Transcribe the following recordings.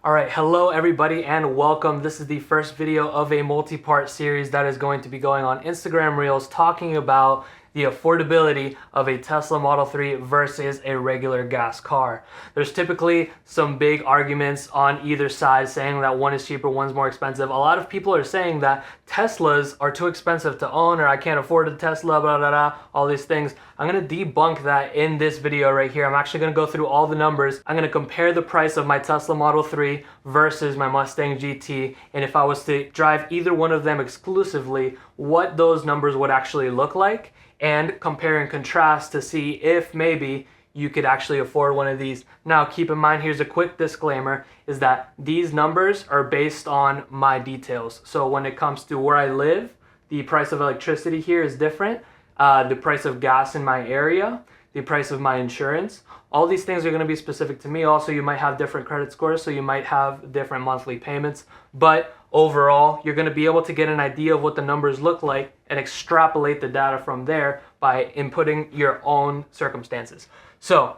Alright, hello everybody and welcome. This is the first video of a multi-part series that is going to be going on Instagram Reels talking about the affordability of a Tesla Model 3 versus a regular gas car. There's typically some big arguments on either side saying that one is cheaper, one's more expensive. A lot of people are saying that Teslas are too expensive to own, or I can't afford a Tesla, blah, blah, blah, all these things. I'm gonna debunk that in this video right here. I'm actually gonna go through all the numbers. I'm gonna compare the price of my Tesla Model 3 versus my Mustang GT, and if I was to drive either one of them exclusively, what those numbers would actually look like, and compare and contrast to see if maybe you could actually afford one of these. Now keep in mind, here's a quick disclaimer, is that these numbers are based on my details. So when it comes to where I live, the price of electricity here is different, the price of gas in my area, the price of my insurance. All these things are going to be specific to me. Also, you might have different credit scores, so you might have different monthly payments. But overall, you're going to be able to get an idea of what the numbers look like and extrapolate the data from there by inputting your own circumstances. So,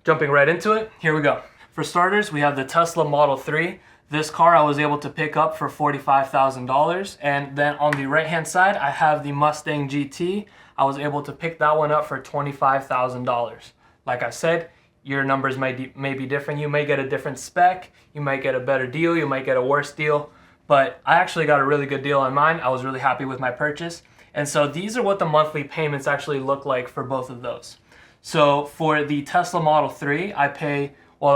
jumping right into it, here we go. For starters, we have the Tesla Model 3. This car I was able to pick up for $45,000. And then on the right-hand side, I have the Mustang GT. I was able to pick that one up for $25,000. Like I said, your numbers may be different. You may get a different spec, you might get a better deal, you might get a worse deal, but I actually got a really good deal on mine. I was really happy with my purchase. And so these are what the monthly payments actually look like for both of those. So for the Tesla Model 3, I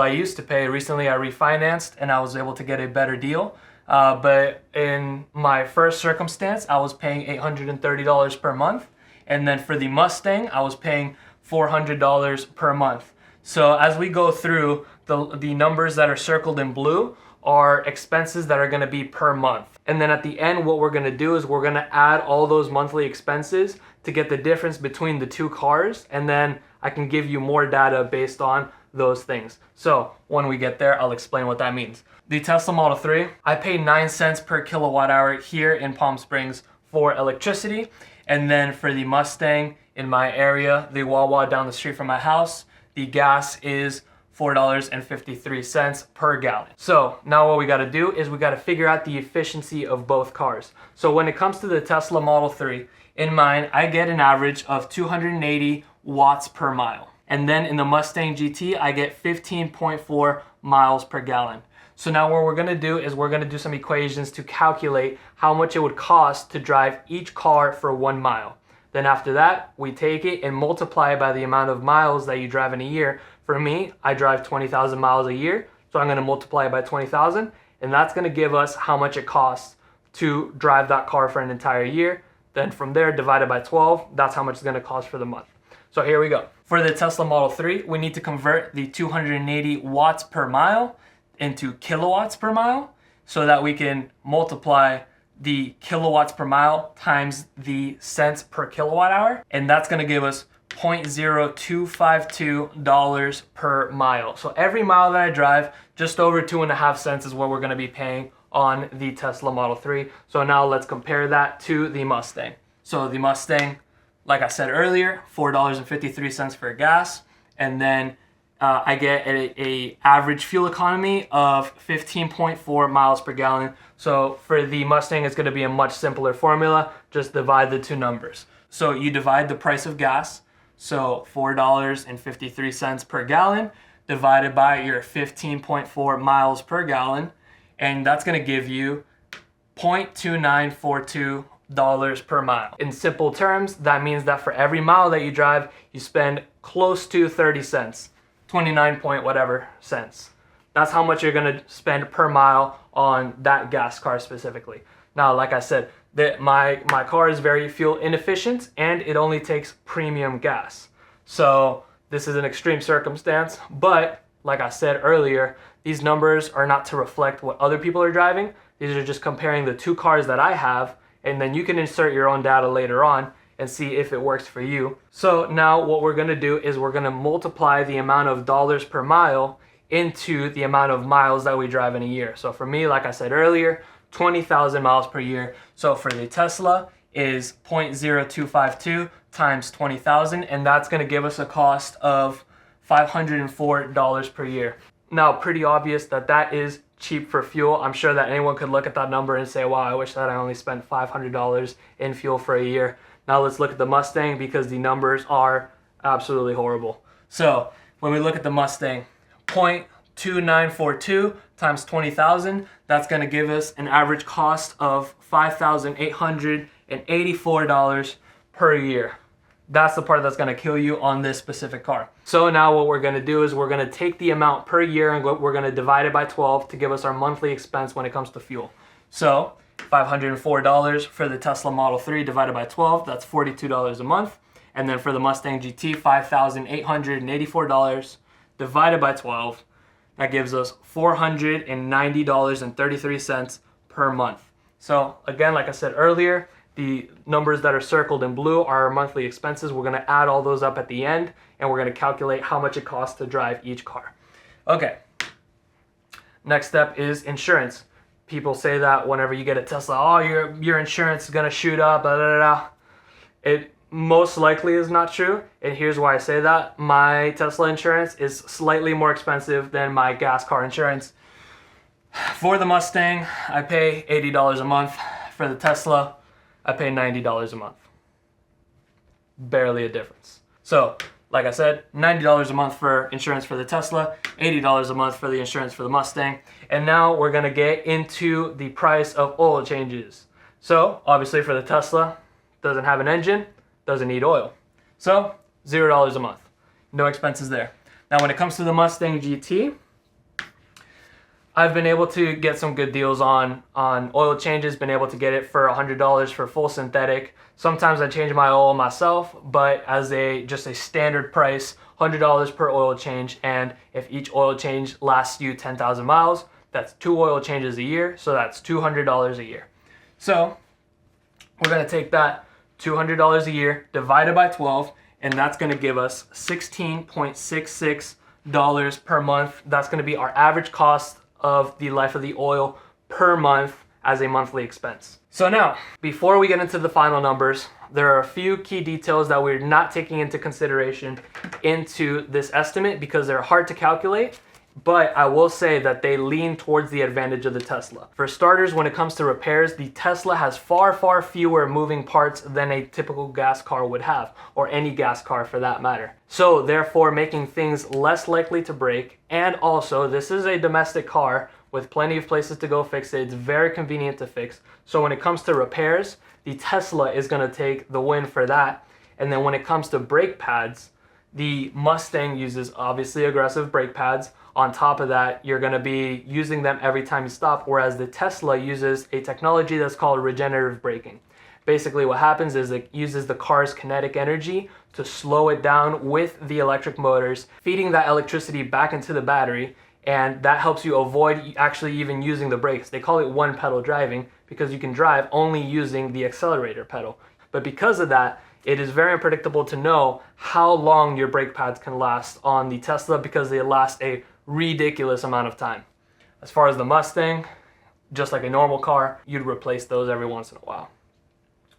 used to pay, recently I refinanced and I was able to get a better deal. But in my first circumstance, I was paying $830 per month. And then for the Mustang, I was paying $400 per month. So as we go through, the numbers that are circled in blue are expenses that are going to be per month. And then at the end, what we're going to do is we're going to add all those monthly expenses to get the difference between the two cars, and then I can give you more data based on those things. So when we get there, I'll explain what that means. The Tesla Model 3, I pay 9 cents per kilowatt hour here in Palm Springs for electricity. And then for the Mustang in my area, the Wawa down the street from my house, the gas is $4.53 per gallon. So now what we got to do is we got to figure out the efficiency of both cars. So when it comes to the Tesla Model 3, in mine, I get an average of 280 watts per mile. And then in the Mustang GT, I get 15.4 miles per gallon. So now what we're going to do is we're going to do some equations to calculate how much it would cost to drive each car for 1 mile. Then after that, we take it and multiply it by the amount of miles that you drive in a year. For me, I drive 20,000 miles a year, so I'm going to multiply it by 20,000, and that's going to give us how much it costs to drive that car for an entire year. Then from there, divided by 12, that's how much it's going to cost for the month. So here we go. For the Tesla Model 3, we need to convert the 280 watts per mile into kilowatts per mile so that we can multiply the kilowatts per mile times the cents per kilowatt hour, and that's going to give us $0.0252 per mile. So every mile that I drive, just over 2.5 cents is what we're going to be paying on the Tesla Model 3. So now let's compare that to the Mustang. So the Mustang, like I said earlier, $4.53 for gas, and then I get a average fuel economy of 15.4 miles per gallon. So for the Mustang, it's going to be a much simpler formula. Just divide the two numbers. So you divide the price of gas, so $4.53 per gallon, divided by your 15.4 miles per gallon, and that's going to give you $0.2942 per mile. In simple terms, that means that for every mile that you drive, you spend close to 30 cents. 29 point whatever cents. That's how much you're going to spend per mile on that gas car specifically. Now, like I said, my car is very fuel inefficient and it only takes premium gas. So this is an extreme circumstance, but like I said earlier, these numbers are not to reflect what other people are driving. These are just comparing the two cars that I have, and then you can insert your own data later on and see if it works for you. So now what we're going to do is we're going to multiply the amount of dollars per mile into the amount of miles that we drive in a year. So for me, like I said earlier, 20,000 miles per year. So for the Tesla is 0.0252 times 20,000, and that's going to give us a cost of $504 per year. Now, pretty obvious that that is cheap for fuel. I'm sure that anyone could look at that number and say, wow, I wish that I only spent $500 in fuel for a year. Now let's look at the Mustang, because the numbers are absolutely horrible. So when we look at the Mustang, 0.2942 times 20,000, that's going to give us an average cost of $5,884 per year. That's the part that's going to kill you on this specific car. So now what we're going to do is we're going to take the amount per year and we're going to divide it by 12 to give us our monthly expense when it comes to fuel. So $504 for the Tesla Model 3 divided by 12, that's $42 a month. And then for the Mustang GT, $5,884 divided by 12, that gives us $490.33 per month. So again, like I said earlier, the numbers that are circled in blue are our monthly expenses. We're going to add all those up at the end, and we're going to calculate how much it costs to drive each car. Okay. Next step is insurance. People say that whenever you get a Tesla, oh, your insurance is going to shoot up, blah, blah, blah. It most likely is not true, and here's why I say that. My Tesla insurance is slightly more expensive than my gas car insurance. For the Mustang, I pay $80 a month. For the Tesla, I pay $90 a month. Barely a difference. So, like I said, $90 a month for insurance for the Tesla, $80 a month for the insurance for the Mustang. And now we're going to get into the price of oil changes. So, obviously for the Tesla, doesn't have an engine, doesn't need oil. So, $0 a month. No expenses there. Now when it comes to the Mustang GT, I've been able to get some good deals on oil changes, been able to get it for $100 for full synthetic. Sometimes I change my oil myself, but as just a standard price, $100 per oil change. And if each oil change lasts you 10,000 miles, that's 2 oil changes a year, so that's $200 a year. So we're gonna take that $200 a year divided by 12, and that's gonna give us $16.66 per month. That's gonna be our average cost of the life of the oil per month as a monthly expense. So now, before we get into the final numbers, there are a few key details that we're not taking into consideration into this estimate because they're hard to calculate, but I will say that they lean towards the advantage of the Tesla. For starters, when it comes to repairs, the Tesla has far, far fewer moving parts than a typical gas car would have, or any gas car for that matter. So therefore, making things less likely to break, and also this is a domestic car with plenty of places to go fix it. It's very convenient to fix. So when it comes to repairs, the Tesla is gonna take the win for that. And then when it comes to brake pads, the Mustang uses obviously aggressive brake pads. On top of that, you're gonna be using them every time you stop, whereas the Tesla uses a technology that's called regenerative braking. Basically what happens is it uses the car's kinetic energy to slow it down with the electric motors, feeding that electricity back into the battery, and that helps you avoid actually even using the brakes. They call it one pedal driving because you can drive only using the accelerator pedal. But because of that, it is very unpredictable to know how long your brake pads can last on the Tesla because they last a ridiculous amount of time. As far as the Mustang, just like a normal car, you'd replace those every once in a while.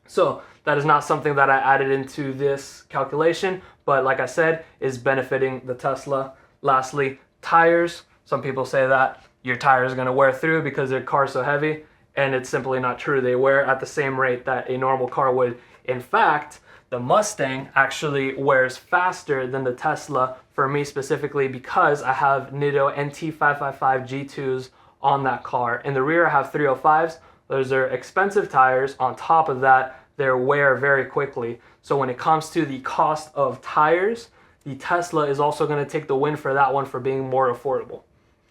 So that is not something that I added into this calculation, but like I said, is benefiting the Tesla. Lastly, tires. Some people say that your tire is going to wear through because their car's so heavy, and it's simply not true. They wear at the same rate that a normal car would. In fact, the Mustang actually wears faster than the Tesla for me specifically because I have Nitto NT555 G2s on that car. In the rear I have 305s. Those are expensive tires. On top of that, they wear very quickly. So when it comes to the cost of tires, the Tesla is also going to take the win for that one for being more affordable.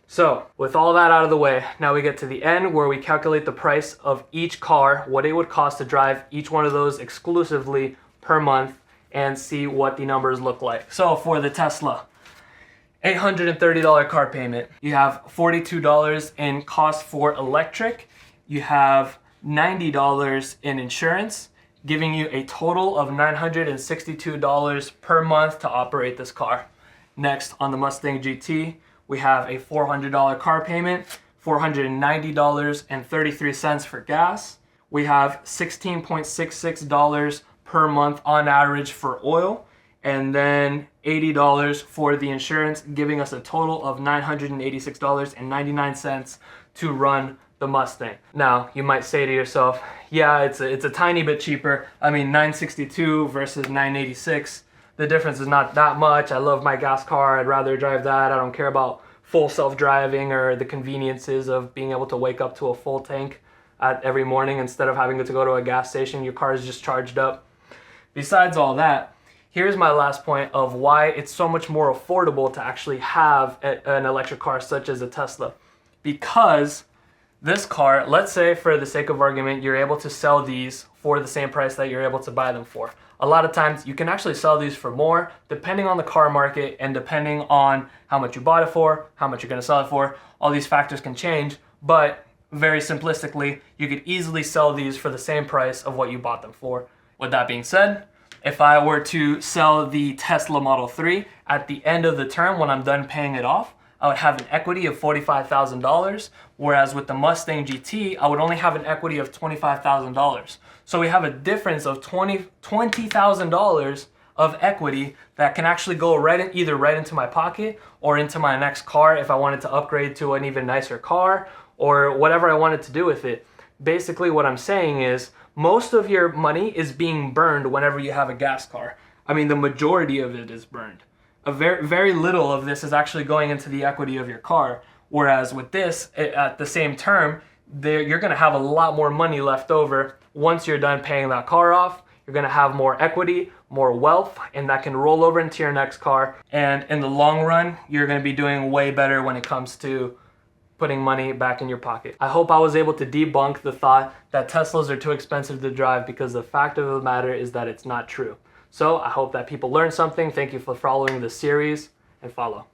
So with all that out of the way, now we get to the end where we calculate the price of each car, what it would cost to drive each one of those exclusively per month, and see what the numbers look like. So for the Tesla, $830 car payment. You have $42 in cost for electric. You have $90 in insurance, giving you a total of $962 per month to operate this car. Next, on the Mustang GT, we have a $400 car payment, $490.33 for gas. We have $16.66 per month on average for oil, and then $80 for the insurance, giving us a total of $986.99 to run the Mustang. Now, you might say to yourself, yeah, it's a tiny bit cheaper. I mean, $962 versus $986. The difference is not that much. I love my gas car. I'd rather drive that. I don't care about full self-driving or the conveniences of being able to wake up to a full tank every morning instead of having to go to a gas station. Your car is just charged up. Besides all that, here's my last point of why it's so much more affordable to actually have an electric car such as a Tesla. Because this car, let's say for the sake of argument, you're able to sell these for the same price that you're able to buy them for. A lot of times you can actually sell these for more depending on the car market and depending on how much you bought it for, how much you're going to sell it for. All these factors can change, but very simplistically, you could easily sell these for the same price of what you bought them for. With that being said, if I were to sell the Tesla Model 3 at the end of the term when I'm done paying it off, I would have an equity of $45,000, whereas with the Mustang GT, I would only have an equity of $25,000. So we have a difference of $20,000 of equity that can actually go either right into my pocket or into my next car if I wanted to upgrade to an even nicer car or whatever I wanted to do with it. Basically, what I'm saying is most of your money is being burned whenever you have a gas car. I mean, the majority of it is burned. Very little of this is actually going into the equity of your car. Whereas with this, at the same term, you're going to have a lot more money left over once you're done paying that car off. You're going to have more equity, more wealth, and that can roll over into your next car. And in the long run, you're going to be doing way better when it comes to putting money back in your pocket. I hope I was able to debunk the thought that Teslas are too expensive to drive, because the fact of the matter is that it's not true. So I hope that people learned something. Thank you for following this series, and follow.